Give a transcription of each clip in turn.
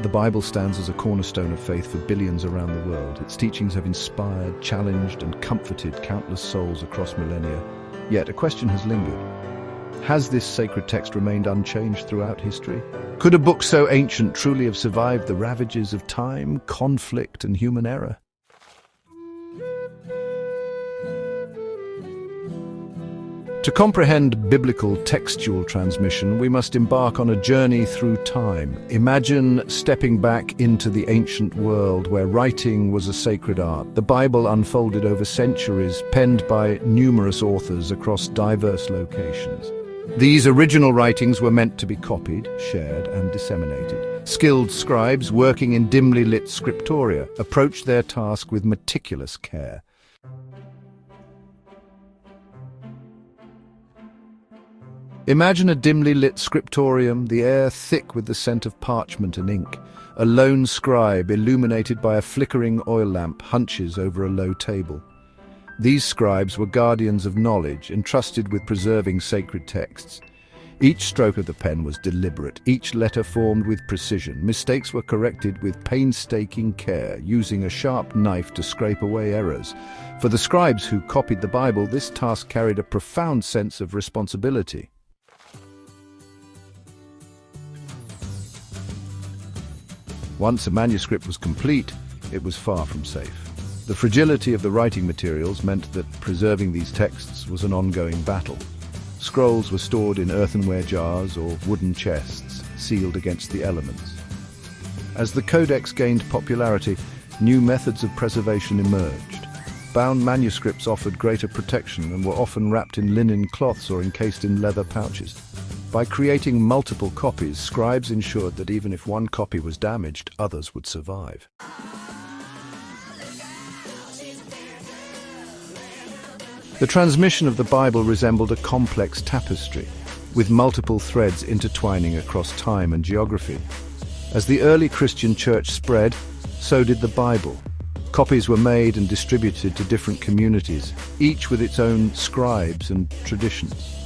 The Bible stands as a cornerstone of faith for billions around the world. Its teachings have inspired, challenged, and comforted countless souls across millennia. Yet a question has lingered. Has this sacred text remained unchanged throughout history? Could a book so ancient truly have survived the ravages of time, conflict, and human error? To comprehend biblical textual transmission, we must embark on a journey through time. Imagine stepping back into the ancient world where writing was a sacred art. The Bible unfolded over centuries, penned by numerous authors across diverse locations. These original writings were meant to be copied, shared, and disseminated. Skilled scribes working in dimly lit scriptoria approached their task with meticulous care. Imagine a dimly lit scriptorium, the air thick with the scent of parchment and ink. A lone scribe, illuminated by a flickering oil lamp, hunches over a low table. These scribes were guardians of knowledge, entrusted with preserving sacred texts. Each stroke of the pen was deliberate, each letter formed with precision. Mistakes were corrected with painstaking care, using a sharp knife to scrape away errors. For the scribes who copied the Bible, this task carried a profound sense of responsibility. Once a manuscript was complete, it was far from safe. The fragility of the writing materials meant that preserving these texts was an ongoing battle. Scrolls were stored in earthenware jars or wooden chests, sealed against the elements. As the codex gained popularity, new methods of preservation emerged. Bound manuscripts offered greater protection and were often wrapped in linen cloths or encased in leather pouches. By creating multiple copies, scribes ensured that even if one copy was damaged, others would survive. The transmission of the Bible resembled a complex tapestry, with multiple threads intertwining across time and geography. As the early Christian church spread, so did the Bible. Copies were made and distributed to different communities, each with its own scribes and traditions.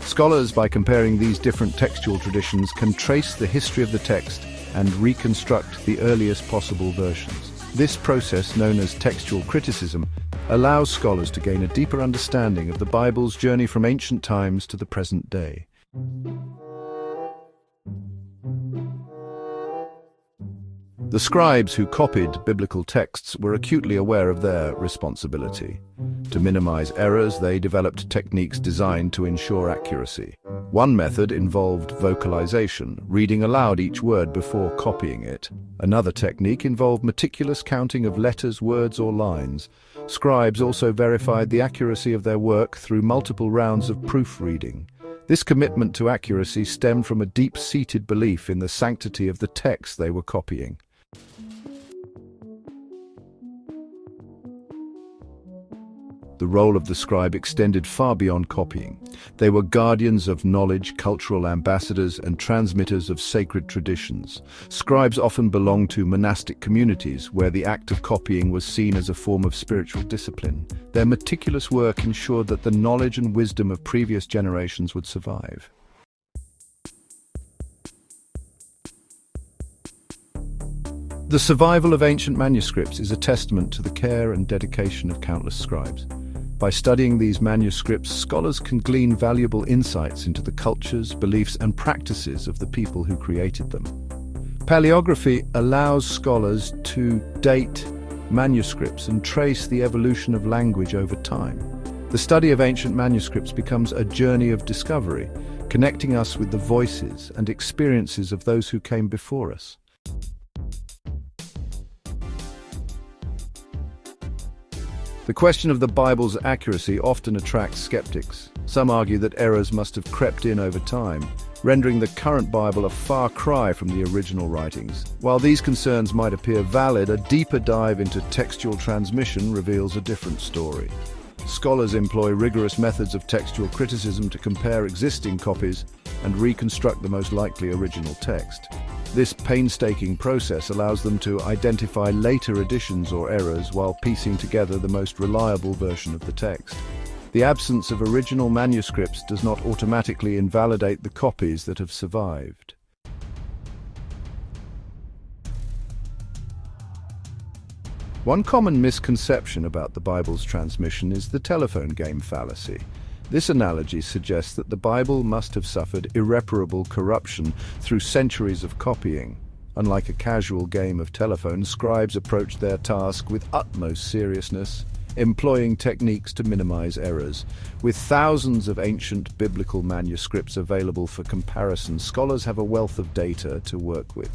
Scholars, by comparing these different textual traditions, can trace the history of the text and reconstruct the earliest possible versions. This process, known as textual criticism, allows scholars to gain a deeper understanding of the Bible's journey from ancient times to the present day. The scribes who copied biblical texts were acutely aware of their responsibility. To minimize errors, they developed techniques designed to ensure accuracy. One method involved vocalization, reading aloud each word before copying it. Another technique involved meticulous counting of letters, words, or lines. Scribes also verified the accuracy of their work through multiple rounds of proofreading. This commitment to accuracy stemmed from a deep-seated belief in the sanctity of the text they were copying. The role of the scribe extended far beyond copying. They were guardians of knowledge, cultural ambassadors, and transmitters of sacred traditions. Scribes often belonged to monastic communities where the act of copying was seen as a form of spiritual discipline. Their meticulous work ensured that the knowledge and wisdom of previous generations would survive. The survival of ancient manuscripts is a testament to the care and dedication of countless scribes. By studying these manuscripts, scholars can glean valuable insights into the cultures, beliefs, and practices of the people who created them. Paleography allows scholars to date manuscripts and trace the evolution of language over time. The study of ancient manuscripts becomes a journey of discovery, connecting us with the voices and experiences of those who came before us. The question of the Bible's accuracy often attracts skeptics. Some argue that errors must have crept in over time, rendering the current Bible a far cry from the original writings. While these concerns might appear valid, a deeper dive into textual transmission reveals a different story. Scholars employ rigorous methods of textual criticism to compare existing copies and reconstruct the most likely original text. This painstaking process allows them to identify later additions or errors while piecing together the most reliable version of the text. The absence of original manuscripts does not automatically invalidate the copies that have survived. One common misconception about the Bible's transmission is the telephone game fallacy. This analogy suggests that the Bible must have suffered irreparable corruption through centuries of copying. Unlike a casual game of telephone, scribes approached their task with utmost seriousness, employing techniques to minimize errors. With thousands of ancient biblical manuscripts available for comparison, scholars have a wealth of data to work with.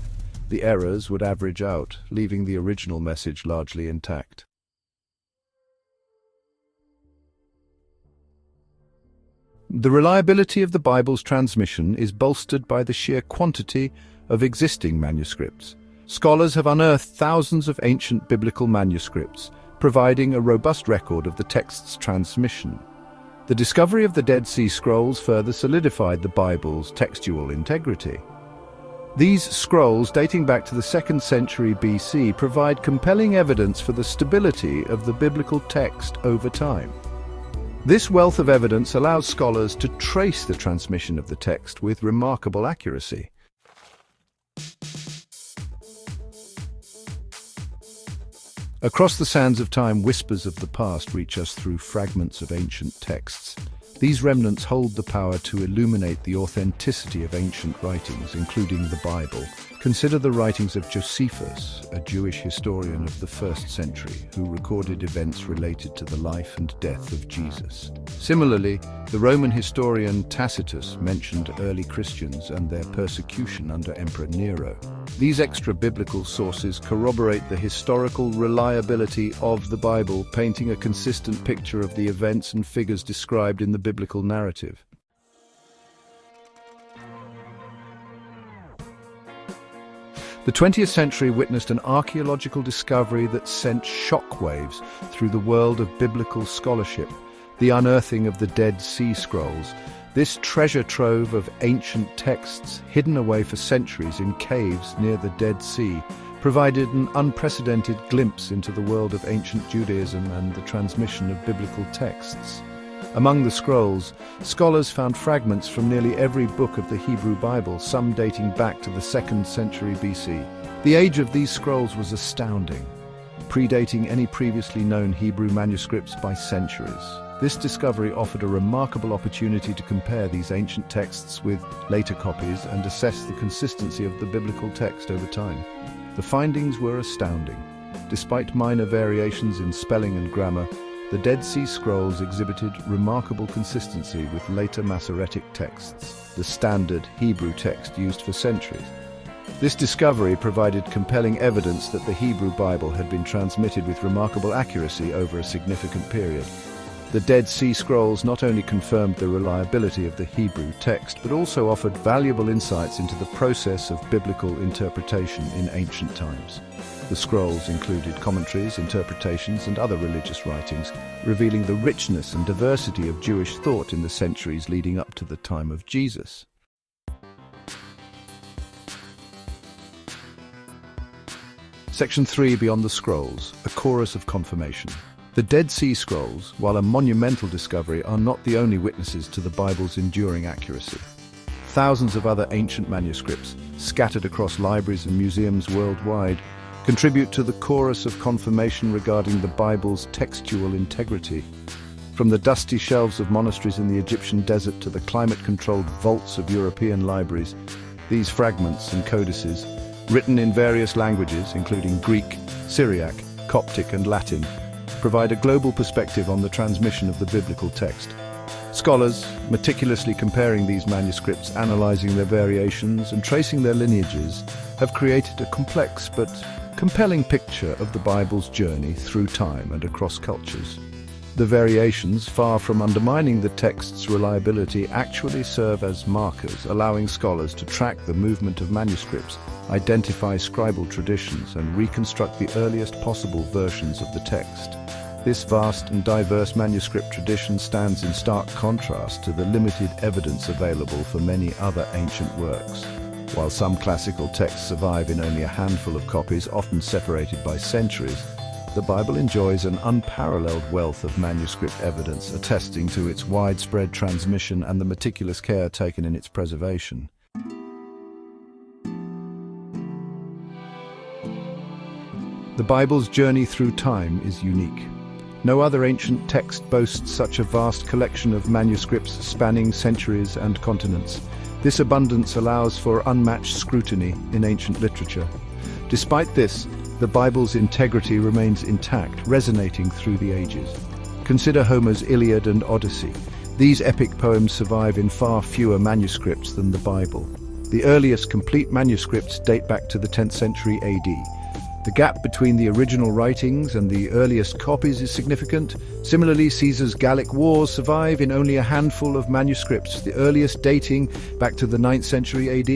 The errors would average out, leaving the original message largely intact. The reliability of the Bible's transmission is bolstered by the sheer quantity of existing manuscripts. Scholars have unearthed thousands of ancient biblical manuscripts, providing a robust record of the text's transmission. The discovery of the Dead Sea Scrolls further solidified the Bible's textual integrity. These scrolls, dating back to the 2nd century BC, provide compelling evidence for the stability of the biblical text over time. This wealth of evidence allows scholars to trace the transmission of the text with remarkable accuracy. Across the sands of time, whispers of the past reach us through fragments of ancient texts. These remnants hold the power to illuminate the authenticity of ancient writings, including the Bible. Consider the writings of Josephus, a Jewish historian of the 1st century, who recorded events related to the life and death of Jesus. Similarly, the Roman historian Tacitus mentioned early Christians and their persecution under Emperor Nero. These extra-biblical sources corroborate the historical reliability of the Bible, painting a consistent picture of the events and figures described in the biblical narrative. The 20th century witnessed an archaeological discovery that sent shockwaves through the world of biblical scholarship: the unearthing of the Dead Sea Scrolls. This treasure trove of ancient texts, hidden away for centuries in caves near the Dead Sea, provided an unprecedented glimpse into the world of ancient Judaism and the transmission of biblical texts. Among the scrolls, scholars found fragments from nearly every book of the Hebrew Bible, some dating back to the 2nd century BC. The age of these scrolls was astounding, predating any previously known Hebrew manuscripts by centuries. This discovery offered a remarkable opportunity to compare these ancient texts with later copies and assess the consistency of the biblical text over time. The findings were astounding. Despite minor variations in spelling and grammar, the Dead Sea Scrolls exhibited remarkable consistency with later Masoretic texts, the standard Hebrew text used for centuries. This discovery provided compelling evidence that the Hebrew Bible had been transmitted with remarkable accuracy over a significant period. The Dead Sea Scrolls not only confirmed the reliability of the Hebrew text, but also offered valuable insights into the process of biblical interpretation in ancient times. The scrolls included commentaries, interpretations, and other religious writings, revealing the richness and diversity of Jewish thought in the centuries leading up to the time of Jesus. Section 3, Beyond the Scrolls, a chorus of confirmation. The Dead Sea Scrolls, while a monumental discovery, are not the only witnesses to the Bible's enduring accuracy. Thousands of other ancient manuscripts, scattered across libraries and museums worldwide, contribute to the chorus of confirmation regarding the Bible's textual integrity. From the dusty shelves of monasteries in the Egyptian desert to the climate-controlled vaults of European libraries, these fragments and codices, written in various languages, including Greek, Syriac, Coptic, and Latin, provide a global perspective on the transmission of the biblical text. Scholars, meticulously comparing these manuscripts, analyzing their variations, and tracing their lineages, have created a complex but compelling picture of the Bible's journey through time and across cultures. The variations, far from undermining the text's reliability, actually serve as markers, allowing scholars to track the movement of manuscripts, identify scribal traditions, and reconstruct the earliest possible versions of the text. This vast and diverse manuscript tradition stands in stark contrast to the limited evidence available for many other ancient works. While some classical texts survive in only a handful of copies, often separated by centuries, the Bible enjoys an unparalleled wealth of manuscript evidence, attesting to its widespread transmission and the meticulous care taken in its preservation. The Bible's journey through time is unique. No other ancient text boasts such a vast collection of manuscripts spanning centuries and continents. This abundance allows for unmatched scrutiny in ancient literature. Despite this, the Bible's integrity remains intact, resonating through the ages. Consider Homer's Iliad and Odyssey. These epic poems survive in far fewer manuscripts than the Bible. The earliest complete manuscripts date back to the 10th century AD. The gap between the original writings and the earliest copies is significant. Similarly, Caesar's Gallic Wars survive in only a handful of manuscripts, the earliest dating back to the 9th century AD.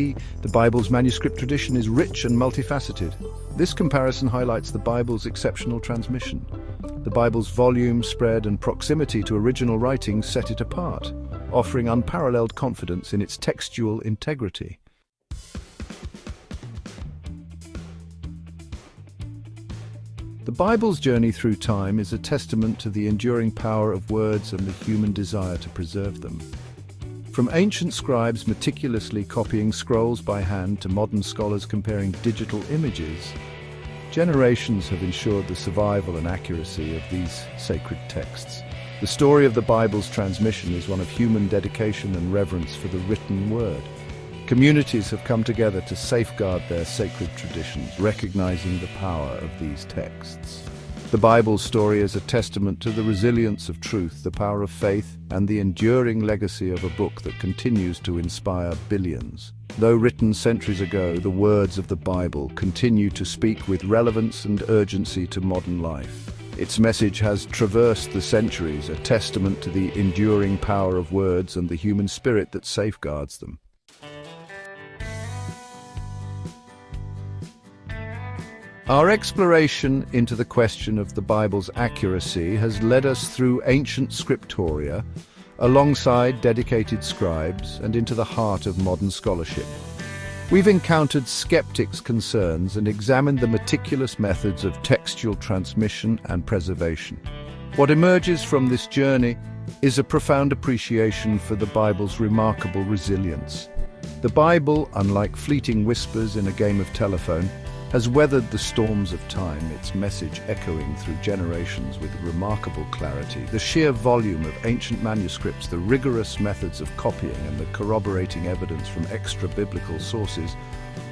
The Bible's manuscript tradition is rich and multifaceted. This comparison highlights the Bible's exceptional transmission. The Bible's volume, spread, and proximity to original writings set it apart, offering unparalleled confidence in its textual integrity. The Bible's journey through time is a testament to the enduring power of words and the human desire to preserve them. From ancient scribes meticulously copying scrolls by hand to modern scholars comparing digital images, generations have ensured the survival and accuracy of these sacred texts. The story of the Bible's transmission is one of human dedication and reverence for the written word. Communities have come together to safeguard their sacred traditions, recognizing the power of these texts. The Bible's story is a testament to the resilience of truth, the power of faith, and the enduring legacy of a book that continues to inspire billions. Though written centuries ago, the words of the Bible continue to speak with relevance and urgency to modern life. Its message has traversed the centuries, a testament to the enduring power of words and the human spirit that safeguards them. Our exploration into the question of the Bible's accuracy has led us through ancient scriptoria, alongside dedicated scribes, and into the heart of modern scholarship. We've encountered skeptics' concerns and examined the meticulous methods of textual transmission and preservation. What emerges from this journey is a profound appreciation for the Bible's remarkable resilience. The Bible, unlike fleeting whispers in a game of telephone, has weathered the storms of time, its message echoing through generations with remarkable clarity. The sheer volume of ancient manuscripts, the rigorous methods of copying, and the corroborating evidence from extra-biblical sources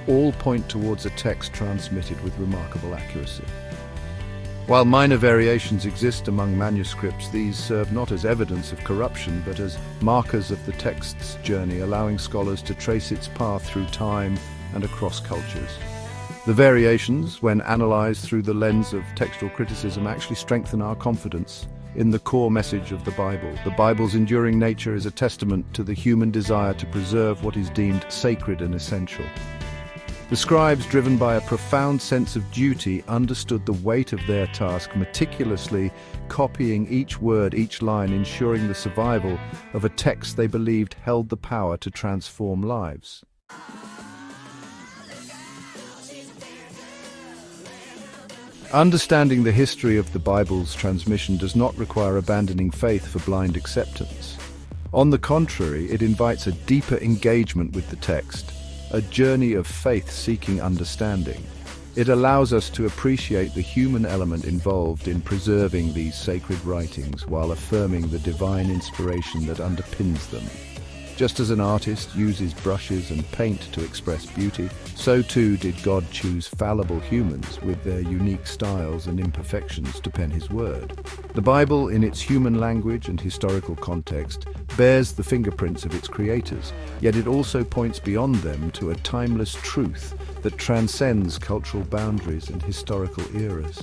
all point towards a text transmitted with remarkable accuracy. While minor variations exist among manuscripts, these serve not as evidence of corruption, but as markers of the text's journey, allowing scholars to trace its path through time and across cultures. The variations, when analyzed through the lens of textual criticism, actually strengthen our confidence in the core message of the Bible. The Bible's enduring nature is a testament to the human desire to preserve what is deemed sacred and essential. The scribes, driven by a profound sense of duty, understood the weight of their task, meticulously copying each word, each line, ensuring the survival of a text they believed held the power to transform lives. Understanding the history of the Bible's transmission does not require abandoning faith for blind acceptance. On the contrary, it invites a deeper engagement with the text, a journey of faith seeking understanding. It allows us to appreciate the human element involved in preserving these sacred writings while affirming the divine inspiration that underpins them. Just as an artist uses brushes and paint to express beauty, so too did God choose fallible humans with their unique styles and imperfections to pen his word. The Bible, in its human language and historical context, bears the fingerprints of its creators, yet it also points beyond them to a timeless truth that transcends cultural boundaries and historical eras.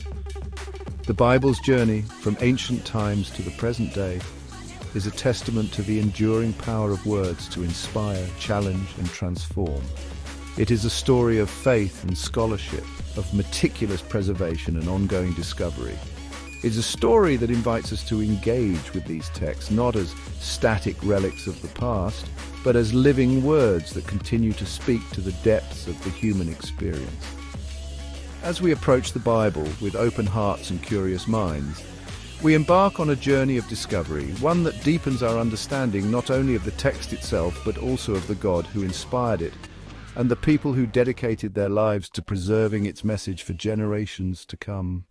The Bible's journey from ancient times to the present day is a testament to the enduring power of words to inspire, challenge, and transform. It is a story of faith and scholarship, of meticulous preservation and ongoing discovery. It is a story that invites us to engage with these texts, not as static relics of the past, but as living words that continue to speak to the depths of the human experience. As we approach the Bible with open hearts and curious minds, we embark on a journey of discovery, one that deepens our understanding not only of the text itself, but also of the God who inspired it. and the people who dedicated their lives to preserving its message for generations to come.